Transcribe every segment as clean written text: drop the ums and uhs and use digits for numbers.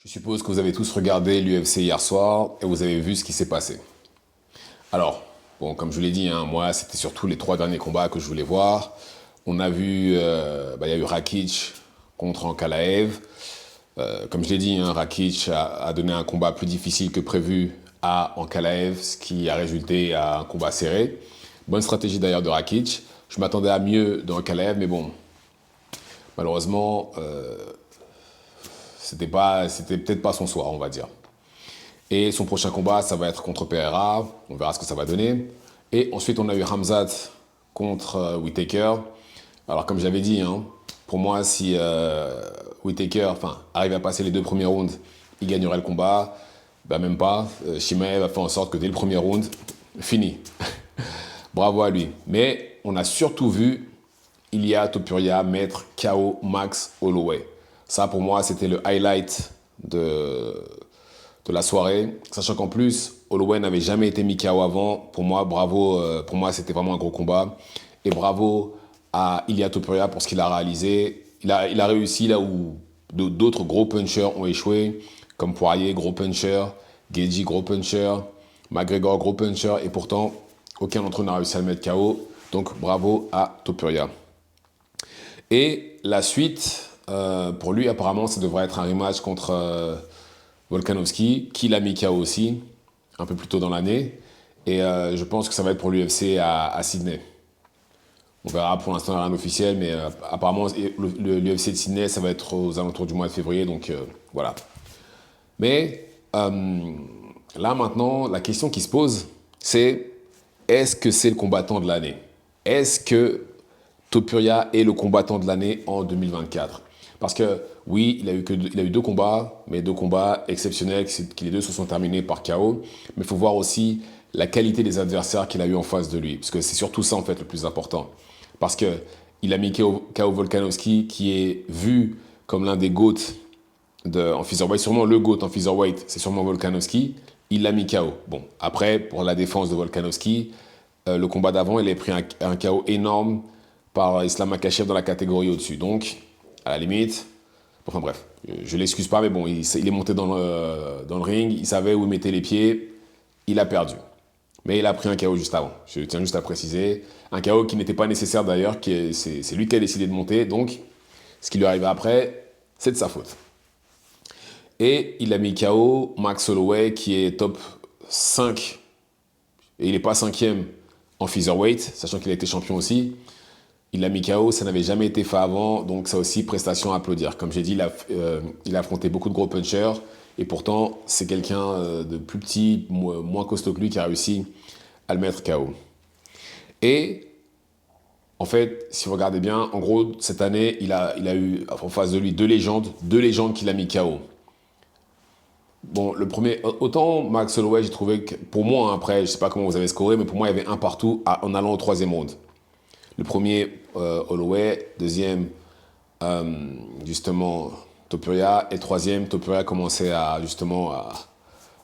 Je suppose que vous avez tous regardé l'UFC hier soir et vous avez vu ce qui s'est passé. Alors, bon, comme je vous l'ai dit, hein, moi, c'était surtout les 3 derniers combats que je voulais voir. On a vu, il y a eu Rakic contre Ankalaev. Comme je l'ai dit, hein, Rakic a donné un combat plus difficile que prévu à Ankalaev, ce qui a résulté à un combat serré. Bonne stratégie d'ailleurs de Rakic. Je m'attendais à mieux dans Ankalaev, mais bon, malheureusement, c'était peut-être pas son soir, on va dire. Et son prochain combat, ça va être contre Pereira. On verra ce que ça va donner. Et ensuite, on a eu Khamzat contre Whittaker. Alors, comme j'avais dit, hein, pour moi, si Whittaker arrive à passer les 2 premiers rounds, il gagnerait le combat. Ben, même pas. Chimaev a fait en sorte que dès le premier round, fini. Bravo à lui. Mais on a surtout vu Ilia Topuria mettre KO Max Holloway. Ça, pour moi, c'était le highlight de la soirée. Sachant qu'en plus, Holloway n'avait jamais été mis KO avant. Pour moi, bravo. Pour moi, c'était vraiment un gros combat. Et bravo à Ilia Topuria pour ce qu'il a réalisé. Il a réussi là où d'autres gros punchers ont échoué, comme Poirier, gros puncher, Gaethje, gros puncher, McGregor, gros puncher. Et pourtant, aucun d'entre eux n'a réussi à le mettre KO. Donc, bravo à Topuria. Et la suite, pour lui, apparemment, ça devrait être un rematch contre Volkanovski, qui l'a mis KO aussi, un peu plus tôt dans l'année. Et je pense que ça va être pour l'UFC à Sydney. On verra, pour l'instant, rien d'officiel, mais apparemment, l'UFC de Sydney, ça va être aux alentours du mois de février, donc voilà. Mais là, maintenant, la question qui se pose, c'est est-ce que c'est le combattant de l'année? Est-ce que Topuria est le combattant de l'année en 2024? Parce que oui, il a eu 2 combats, mais 2 combats exceptionnels, qui les 2 se sont terminés par KO. Mais il faut voir aussi la qualité des adversaires qu'il a eu en face de lui. Parce que c'est surtout ça, en fait, le plus important. Parce qu'il a mis KO Volkanovski, qui est vu comme l'un des GOAT en featherweight, sûrement le GOAT en featherweight, c'est sûrement Volkanovski. Il l'a mis KO. Bon, après, pour la défense de Volkanovski, le combat d'avant, il a pris un KO énorme par Islam Makhachev dans la catégorie au-dessus. Donc, à la limite, enfin bref, je l'excuse pas, mais bon, il est monté dans le ring, il savait où il mettait les pieds, il a perdu. Mais il a pris un KO juste avant, je tiens juste à préciser. Un KO qui n'était pas nécessaire d'ailleurs, c'est lui qui a décidé de monter, donc ce qui lui arrive après, c'est de sa faute. Et il a mis KO Max Holloway, qui est top 5, et il n'est pas 5e en featherweight, sachant qu'il a été champion aussi. Il l'a mis KO, ça n'avait jamais été fait avant, donc ça aussi, prestation à applaudir. Comme j'ai dit, il a affronté beaucoup de gros punchers, et pourtant, c'est quelqu'un de plus petit, moins costaud que lui, qui a réussi à le mettre KO. Et, en fait, si vous regardez bien, en gros, cette année, il a eu en face de lui deux légendes qu'il a mis KO. Bon, le premier, autant Max Holloway, j'ai trouvé que, pour moi, après, je sais pas comment vous avez scoré, mais pour moi, il y avait un partout en allant au 3e round. Le premier, Holloway. Deuxième, justement, Topuria. Et troisième, Topuria commençait justement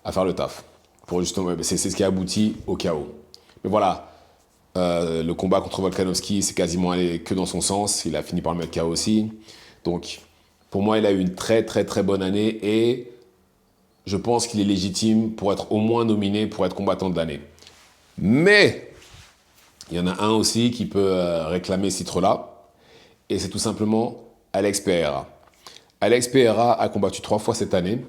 à faire le taf. C'est ce qui a abouti au KO. Mais voilà, le combat contre Volkanovski, c'est quasiment allé que dans son sens. Il a fini par le mettre KO aussi. Donc, pour moi, il a eu une très très très bonne année et je pense qu'il est légitime pour être au moins nominé pour être combattant de l'année. Mais il y en a un aussi qui peut réclamer ce titre-là, et c'est tout simplement Alex Pereira. Alex Pereira a combattu 3 fois cette année.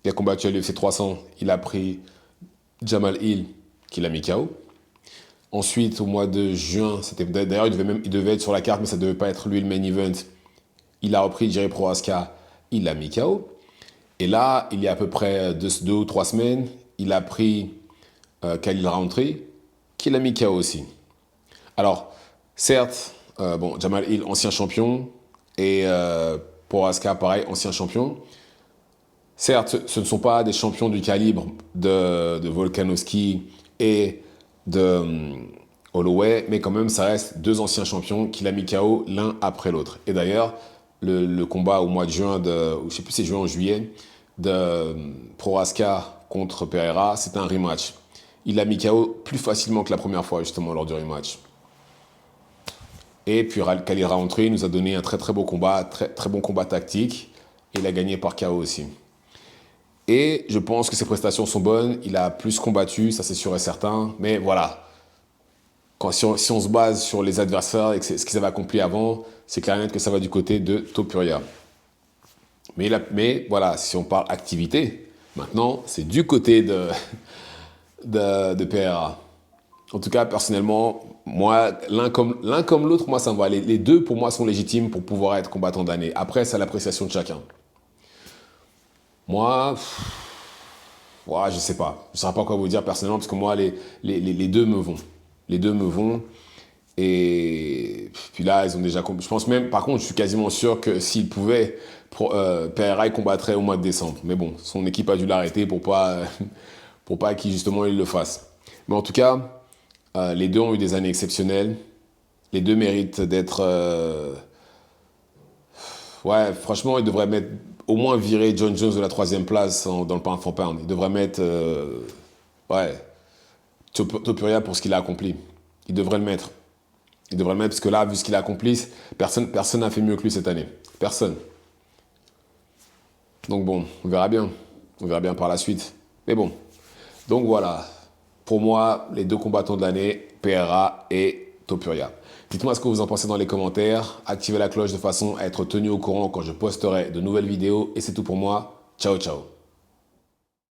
Il a combattu à l'UFC 300, il a pris Jamal Hill, qui l'a mis KO. Ensuite, au mois de juin, d'ailleurs il devait être sur la carte, mais ça ne devait pas être lui le main event. Il a repris Jerry Prohaska, il l'a mis KO. Et là, il y a à peu près 2 ou 3 semaines, il a pris Khalil Rountree, qui l'a mis KO aussi. Alors, certes, Jamal Hill, ancien champion, et Prohaska, pareil, ancien champion. Certes, ce ne sont pas des champions du calibre de Volkanovski et de Holloway, mais quand même, ça reste 2 anciens champions qu'il a mis KO l'un après l'autre. Et d'ailleurs, le combat au mois de juin, je ne sais plus si c'est juin ou juillet, de Prohaska contre Pereira, c'était un rematch. Il a mis KO plus facilement que la première fois, justement, lors du rematch. Et puis Khalil Rountree nous a donné un très très beau combat, très, très bon combat tactique. et il a gagné par KO aussi. Et je pense que ses prestations sont bonnes. Il a plus combattu, ça c'est sûr et certain. Mais voilà, si on se base sur les adversaires et ce qu'ils avaient accompli avant, c'est clair et net que ça va du côté de Topuria. Mais voilà, si on parle activité, maintenant, c'est du côté de Pereira. En tout cas, personnellement, moi, l'un comme l'autre, moi, ça me va. Les deux, pour moi, sont légitimes pour pouvoir être combattants d'année. Après, c'est l'appréciation de chacun. Moi, ouais, je sais pas. Je ne saurais pas quoi vous dire personnellement, parce que moi, les deux me vont. Les deux me vont. Et puis là, ils ont déjà... Je pense même, par contre, je suis quasiment sûr que s'ils pouvaient, Pereira combattrait au mois de décembre. Mais bon, son équipe a dû l'arrêter pour pas, pour pas qu'il, justement, il le fasse. Mais en tout cas, les deux ont eu des années exceptionnelles. Les deux méritent d'être... ouais, franchement, ils devraient mettre... Au moins virer John Jones de la 3e place dans le pound for pound. Ils devraient mettre... ouais, Topuria pour ce qu'il a accompli. Ils devraient le mettre. Il devrait le mettre parce que là, vu ce qu'il a accompli, personne n'a fait mieux que lui cette année. Personne. Donc bon, on verra bien. On verra bien par la suite. Mais bon. Donc voilà. Pour moi, les deux combattants de l'année, Pereira et Topuria. Dites-moi ce que vous en pensez dans les commentaires. Activez la cloche de façon à être tenu au courant quand je posterai de nouvelles vidéos. Et c'est tout pour moi. Ciao, ciao.